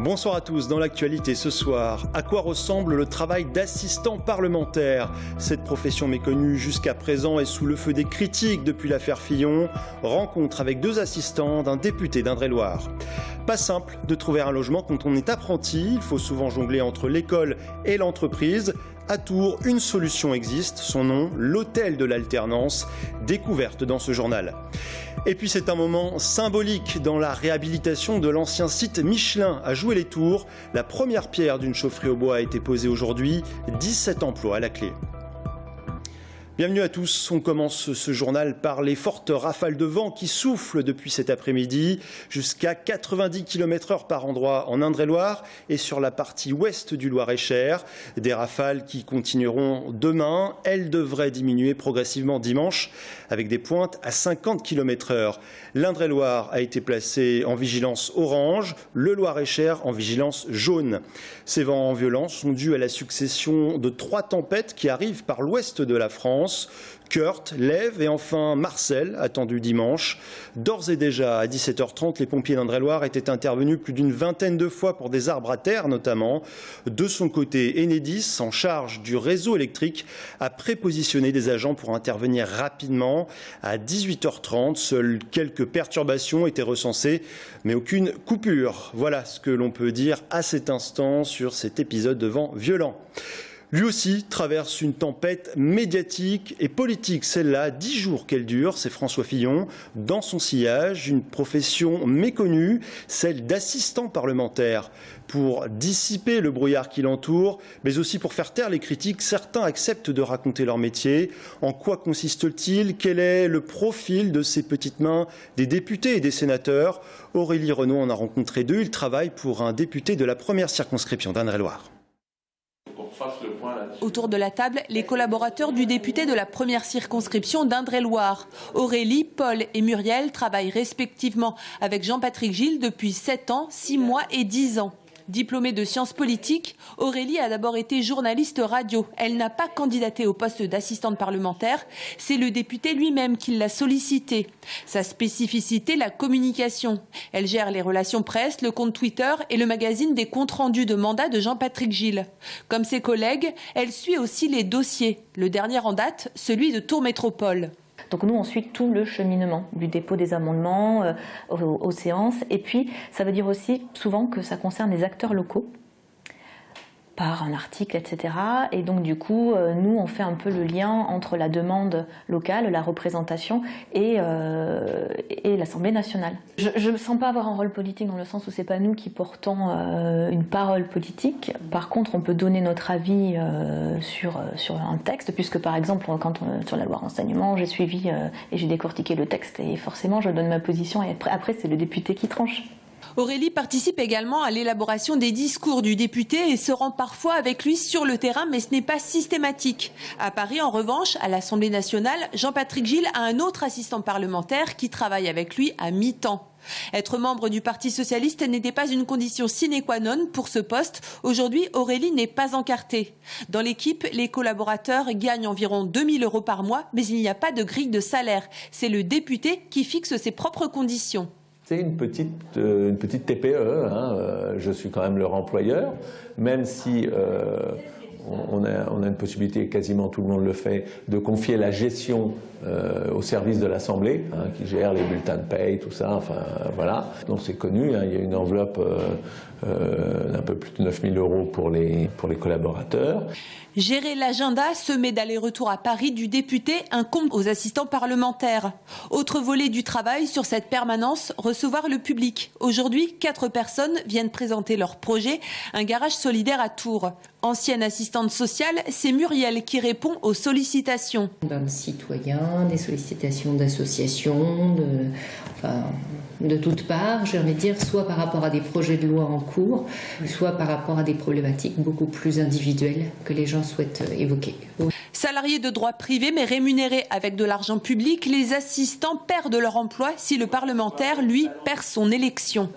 Bonsoir à tous. Dans l'actualité ce soir, à quoi ressemble le travail d'assistant parlementaire? Cette profession méconnue jusqu'à présent est sous le feu des critiques depuis l'affaire Fillon. Rencontre avec deux assistants d'un député d'Indre-et-Loire. Pas simple de trouver un logement quand on est apprenti. Il faut souvent jongler entre l'école et l'entreprise. À Tours, une solution existe, son nom, l'hôtel de l'alternance, découverte dans ce journal. Et puis c'est un moment symbolique dans la réhabilitation de l'ancien site Michelin à Joué-les-Tours. La première pierre d'une chaufferie au bois a été posée aujourd'hui, 17 emplois à la clé. Bienvenue à tous. On commence ce journal par les fortes rafales de vent qui soufflent depuis cet après-midi, jusqu'à 90 km/h par endroit en Indre-et-Loire et sur la partie ouest du Loir-et-Cher. Des rafales qui continueront demain. Elles devraient diminuer progressivement dimanche avec des pointes à 50 km/h. L'Indre-et-Loire a été placé en vigilance orange, le Loir-et-Cher en vigilance jaune. Ces vents violents sont dus à la succession de 3 tempêtes qui arrivent par l'ouest de la France. Kurt, Lève et enfin Marcel, attendu dimanche. D'ores et déjà, à 17h30, les pompiers d'Indre-et-Loire étaient intervenus plus d'une vingtaine de fois pour des arbres à terre notamment. De son côté, Enedis, en charge du réseau électrique, a prépositionné des agents pour intervenir rapidement. À 18h30, seules quelques perturbations étaient recensées, mais aucune coupure. Voilà ce que l'on peut dire à cet instant sur cet épisode de vent violent. Lui aussi traverse une tempête médiatique et politique. Celle-là, 10 jours qu'elle dure, c'est François Fillon. Dans son sillage, une profession méconnue, celle d'assistant parlementaire. Pour dissiper le brouillard qui l'entoure, mais aussi pour faire taire les critiques, certains acceptent de raconter leur métier. En quoi consiste-t-il? Quel est le profil de ces petites mains des députés et des sénateurs? Aurélie Renaud en a rencontré deux. Il travaille pour un député de la première circonscription d'Indre-et-Loire. Autour de la table, les collaborateurs du député de la première circonscription d'Indre-et-Loire. Aurélie, Paul et Muriel travaillent respectivement avec Jean-Patrick Gilles depuis 7 ans, 6 mois et 10 ans. Diplômée de sciences politiques, Aurélie a d'abord été journaliste radio. Elle n'a pas candidaté au poste d'assistante parlementaire. C'est le député lui-même qui l'a sollicité. Sa spécificité, la communication. Elle gère les relations presse, le compte Twitter et le magazine des comptes rendus de mandat de Jean-Patrick Gilles. Comme ses collègues, elle suit aussi les dossiers. Le dernier en date, celui de Tours Métropole. Donc nous, on suit tout le cheminement du dépôt des amendements aux séances. Et puis, ça veut dire aussi souvent que ça concerne les acteurs locaux, par un article, etc. Et donc du coup, nous, on fait un peu le lien entre la demande locale, la représentation et l'Assemblée nationale. Je ne sens pas avoir un rôle politique dans le sens où c'est pas nous qui portons une parole politique. Par contre, on peut donner notre avis sur un texte, puisque par exemple, sur la loi renseignement, j'ai suivi et j'ai décortiqué le texte et forcément, je donne ma position et après c'est le député qui tranche. Aurélie participe également à l'élaboration des discours du député et se rend parfois avec lui sur le terrain, mais ce n'est pas systématique. À Paris, en revanche, à l'Assemblée nationale, Jean-Patrick Gilles a un autre assistant parlementaire qui travaille avec lui à mi-temps. Être membre du Parti socialiste n'était pas une condition sine qua non pour ce poste. Aujourd'hui, Aurélie n'est pas encartée. Dans l'équipe, les collaborateurs gagnent environ 2 000 € par mois, mais il n'y a pas de grille de salaire. C'est le député qui fixe ses propres conditions. C'est une petite TPE, je suis quand même leur employeur, même si on a une possibilité, quasiment tout le monde le fait, de confier la gestion au service de l'Assemblée, qui gère les bulletins de paye, tout ça, enfin voilà. Donc c'est connu, il y a une enveloppe d'un peu plus de 9 000 € pour les collaborateurs. Gérer l'agenda, semé d'aller-retour à Paris du député, incombe aux assistants parlementaires. Autre volet du travail sur cette permanence, recevoir le public. Aujourd'hui, 4 personnes viennent présenter leur projet, un garage solidaire à Tours. Ancienne assistante sociale, c'est Muriel qui répond aux sollicitations. D'un citoyen, des sollicitations d'associations, de toutes parts, j'ai envie de dire, soit par rapport à des projets de loi en cours, soit par rapport à des problématiques beaucoup plus individuelles que les gens souhaitent évoquer. Salariés de droit privé mais rémunérés avec de l'argent public, les assistants perdent leur emploi si le parlementaire, lui, perd son élection.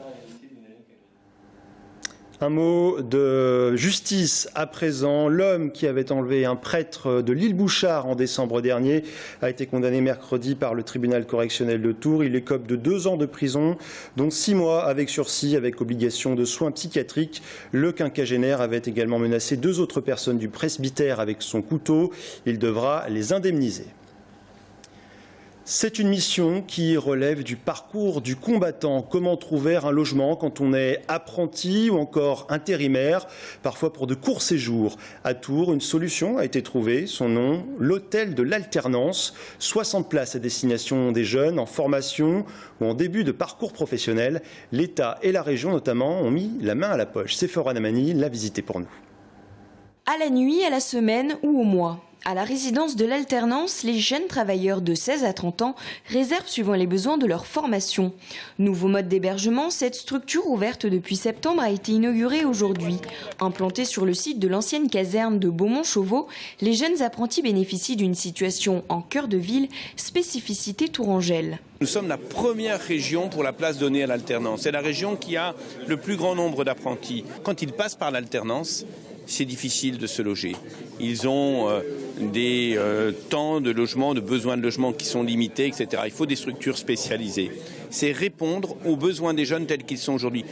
Un mot de justice à présent. L'homme qui avait enlevé un prêtre de l'île Bouchard en décembre dernier a été condamné mercredi par le tribunal correctionnel de Tours. Il écope de 2 ans de prison, dont 6 mois avec sursis, avec obligation de soins psychiatriques. Le quinquagénaire avait également menacé 2 autres personnes du presbytère avec son couteau. Il devra les indemniser. C'est une mission qui relève du parcours du combattant. Comment trouver un logement quand on est apprenti ou encore intérimaire, parfois pour de courts séjours. À Tours, une solution a été trouvée. Son nom, l'hôtel de l'alternance. 60 places à destination des jeunes en formation ou en début de parcours professionnel. L'État et la région notamment ont mis la main à la poche. Sephora Namani l'a visité pour nous. À la nuit, à la semaine ou au mois. À la résidence de l'alternance, les jeunes travailleurs de 16 à 30 ans réservent suivant les besoins de leur formation. Nouveau mode d'hébergement, cette structure ouverte depuis septembre a été inaugurée aujourd'hui. Implantée sur le site de l'ancienne caserne de Beaumont-Chauveau, les jeunes apprentis bénéficient d'une situation en cœur de ville, spécificité tourangelle. Nous sommes la première région pour la place donnée à l'alternance. C'est la région qui a le plus grand nombre d'apprentis. Quand ils passent par l'alternance, c'est difficile de se loger. Ils ont des temps de logement, de besoins de logement qui sont limités, etc. Il faut des structures spécialisées. C'est répondre aux besoins des jeunes tels qu'ils sont aujourd'hui.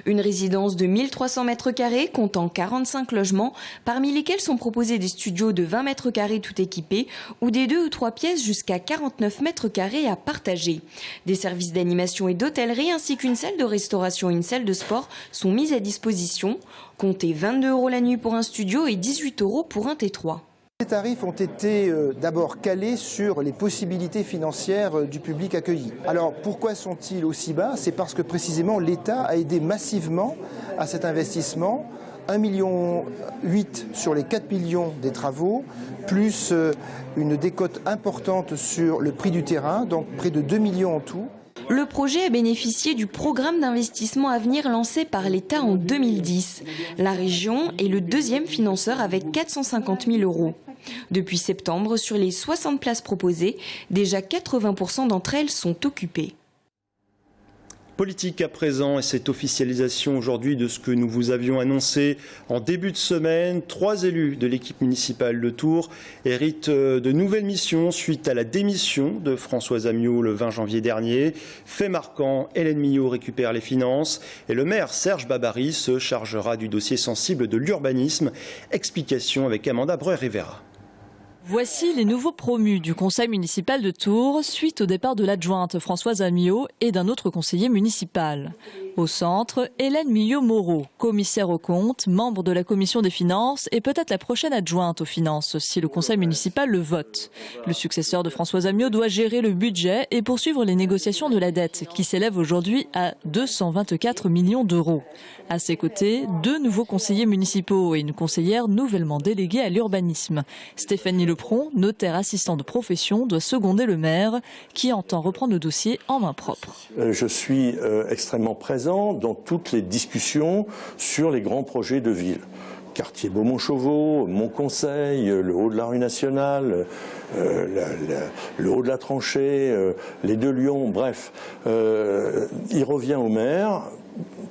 Une résidence de 1300 mètres carrés comptant 45 logements, parmi lesquels sont proposés des studios de 20 mètres carrés tout équipés ou des 2 ou 3 pièces jusqu'à 49 mètres carrés à partager. Des services d'animation et d'hôtellerie ainsi qu'une salle de restauration et une salle de sport sont mises à disposition. Comptez 22 € la nuit pour un studio et 18 € pour un T3. Les tarifs ont été d'abord calés sur les possibilités financières du public accueilli. Alors pourquoi sont-ils aussi bas? C'est parce que précisément l'État a aidé massivement à cet investissement. 1,8 million sur les 4 millions des travaux, plus une décote importante sur le prix du terrain, donc près de 2 millions en tout. Le projet a bénéficié du programme d'investissement à venir lancé par l'État en 2010. La région est le deuxième financeur avec 450 000 €. Depuis septembre, sur les 60 places proposées, déjà 80% d'entre elles sont occupées. Politique à présent et cette officialisation aujourd'hui de ce que nous vous avions annoncé en début de semaine. 3 élus de l'équipe municipale de Tours héritent de nouvelles missions suite à la démission de Françoise Amiot le 20 janvier dernier. Fait marquant, Hélène Millot récupère les finances et le maire Serge Babary se chargera du dossier sensible de l'urbanisme. Explication avec Amanda Breuer-Rivera. Voici les nouveaux promus du conseil municipal de Tours suite au départ de l'adjointe Françoise Amiot et d'un autre conseiller municipal. Au centre, Hélène Millot-Moreau, commissaire aux comptes, membre de la commission des finances et peut-être la prochaine adjointe aux finances si le conseil municipal le vote. Le successeur de Françoise Amiot doit gérer le budget et poursuivre les négociations de la dette qui s'élève aujourd'hui à 224 millions €. À ses côtés, 2 nouveaux conseillers municipaux et une conseillère nouvellement déléguée à l'urbanisme. Stéphanie Lepron, notaire assistant de profession, doit seconder le maire qui entend reprendre le dossier en main propre. Je suis extrêmement présent dans toutes les discussions sur les grands projets de ville. Quartier Beaumont-Chauveau, mon conseil, le haut de la rue nationale, le haut de la tranchée, les 2 Lions, bref. Il revient au maire,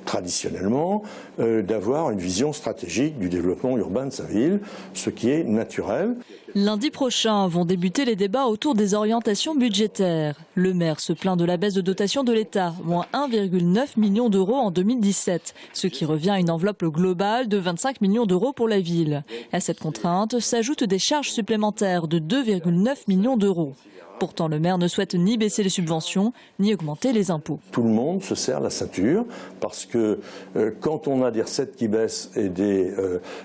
traditionnellement, d'avoir une vision stratégique du développement urbain de sa ville, ce qui est naturel. Lundi prochain vont débuter les débats autour des orientations budgétaires. Le maire se plaint de la baisse de dotation de l'État, moins 1,9 million € en 2017, ce qui revient à une enveloppe globale de 25 millions € pour la ville. À cette contrainte s'ajoutent des charges supplémentaires de 2,9 millions €. Pourtant, le maire ne souhaite ni baisser les subventions, ni augmenter les impôts. Tout le monde se serre la ceinture parce que quand on a des recettes qui baissent et des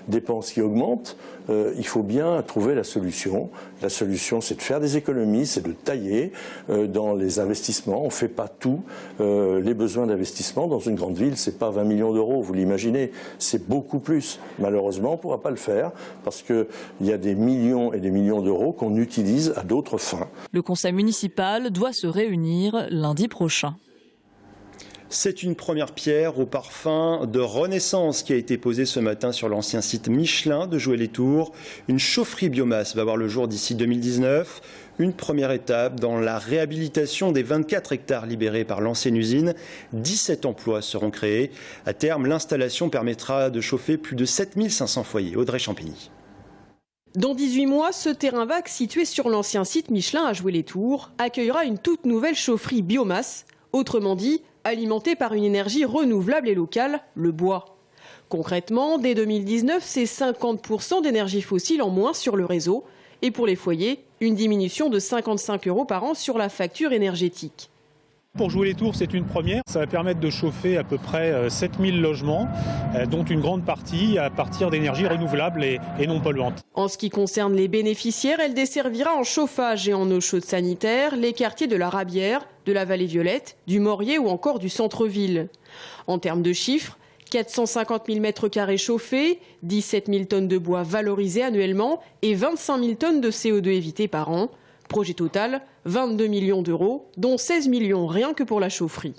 dépenses qui augmentent, il faut bien trouver la solution. La solution, c'est de faire des économies, c'est de tailler dans les investissements. On ne fait pas tout. Les besoins d'investissement dans une grande ville, ce n'est pas 20 millions €, vous l'imaginez, c'est beaucoup plus. Malheureusement, on ne pourra pas le faire parce qu'il y a des millions et des millions d'euros qu'on utilise à d'autres fins. Le conseil municipal doit se réunir lundi prochain. C'est une première pierre au parfum de renaissance qui a été posée ce matin sur l'ancien site Michelin de Joué-les-Tours. Une chaufferie biomasse va voir le jour d'ici 2019. Une première étape dans la réhabilitation des 24 hectares libérés par l'ancienne usine. 17 emplois seront créés. À terme, l'installation permettra de chauffer plus de 7500 foyers. Audrey Champigny. Dans 18 mois, ce terrain vague situé sur l'ancien site Michelin à Joué-les-Tours accueillera une toute nouvelle chaufferie biomasse, autrement dit alimentée par une énergie renouvelable et locale, le bois. Concrètement, dès 2019, c'est 50% d'énergie fossile en moins sur le réseau et pour les foyers, une diminution de 55 € par an sur la facture énergétique. Pour Joué-les-Tours, c'est une première. Ça va permettre de chauffer à peu près 7000 logements, dont une grande partie à partir d'énergies renouvelables et non polluantes. En ce qui concerne les bénéficiaires, elle desservira en chauffage et en eau chaude sanitaire les quartiers de la Rabière, de la Vallée Violette, du Maurier ou encore du centre-ville. En termes de chiffres, 450 000 m² chauffés, 17 000 tonnes de bois valorisées annuellement et 25 000 tonnes de CO2 évitées par an. Projet total, 22 millions d'euros, dont 16 millions rien que pour la chaufferie.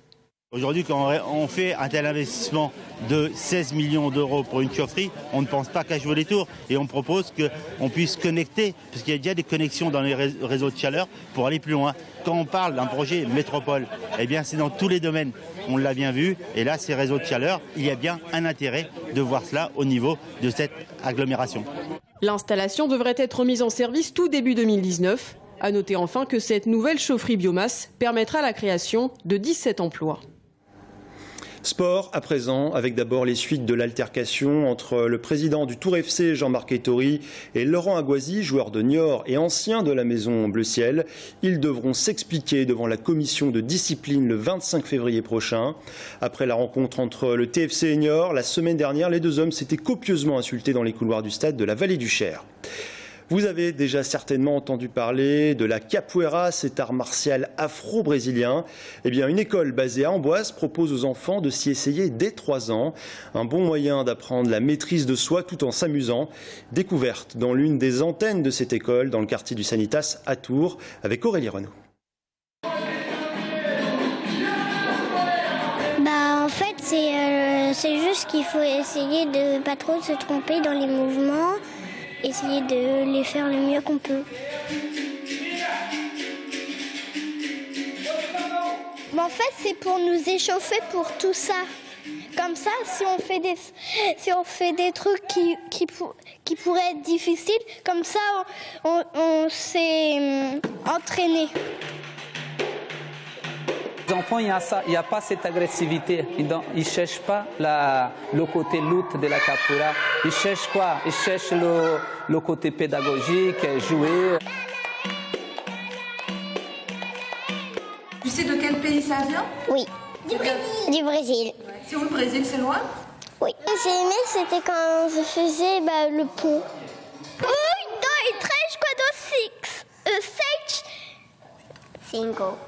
Aujourd'hui, quand on fait un tel investissement de 16 millions d'euros pour une chaufferie, on ne pense pas qu'à Joué-les-Tours et on propose qu'on puisse connecter, parce qu'il y a déjà des connexions dans les réseaux de chaleur pour aller plus loin. Quand on parle d'un projet métropole, eh bien c'est dans tous les domaines. On l'a bien vu, et là, ces réseaux de chaleur, il y a bien un intérêt de voir cela au niveau de cette agglomération. L'installation devrait être mise en service tout début 2019. À noter enfin que cette nouvelle chaufferie biomasse permettra la création de 17 emplois. Sport à présent, avec d'abord les suites de l'altercation entre le président du Tours FC, Jean-Marc Ettori, et Laurent Aguazi, joueur de Niort et ancien de la maison Bleu Ciel. Ils devront s'expliquer devant la commission de discipline le 25 février prochain. Après la rencontre entre le TFC et Niort, la semaine dernière, les deux hommes s'étaient copieusement insultés dans les couloirs du stade de la Vallée du Cher. Vous avez déjà certainement entendu parler de la capoeira, cet art martial afro-brésilien. Eh bien, une école basée à Amboise propose aux enfants de s'y essayer dès 3 ans. Un bon moyen d'apprendre la maîtrise de soi tout en s'amusant. Découverte dans l'une des antennes de cette école, dans le quartier du Sanitas à Tours, avec Aurélie Renaud. En fait, c'est juste qu'il faut essayer de pas trop se tromper dans les mouvements. Essayer de les faire le mieux qu'on peut. En fait, c'est pour nous échauffer pour tout ça. Comme ça, si on fait des trucs qui pourraient être difficiles, comme ça, on s'est entraîné. Les enfants, il n'y a pas cette agressivité. Ils ne cherchent pas le côté lutte de la capoeira. Ils cherchent quoi? Ils cherchent le côté pédagogique, jouer. Tu sais de quel pays ça vient? Oui, du Brésil. C'est où le Brésil? C'est loin? Oui. J'ai aimé, c'était quand je faisais le pont. 1, 2, 3, 4, 5, 6, 7, 5. 1, 2, 3, 4!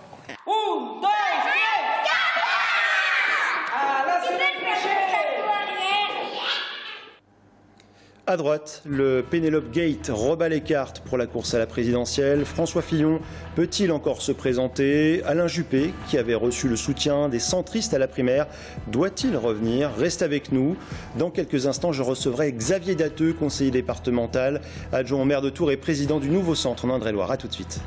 À droite, le Penelope Gate rebat les cartes pour la course à la présidentielle. François Fillon peut-il encore se présenter? Alain Juppé, qui avait reçu le soutien des centristes à la primaire, doit-il revenir? Reste avec nous. Dans quelques instants, je recevrai Xavier Datteux, conseiller départemental, adjoint au maire de Tours et président du nouveau centre en Indre-et-Loire. A tout de suite.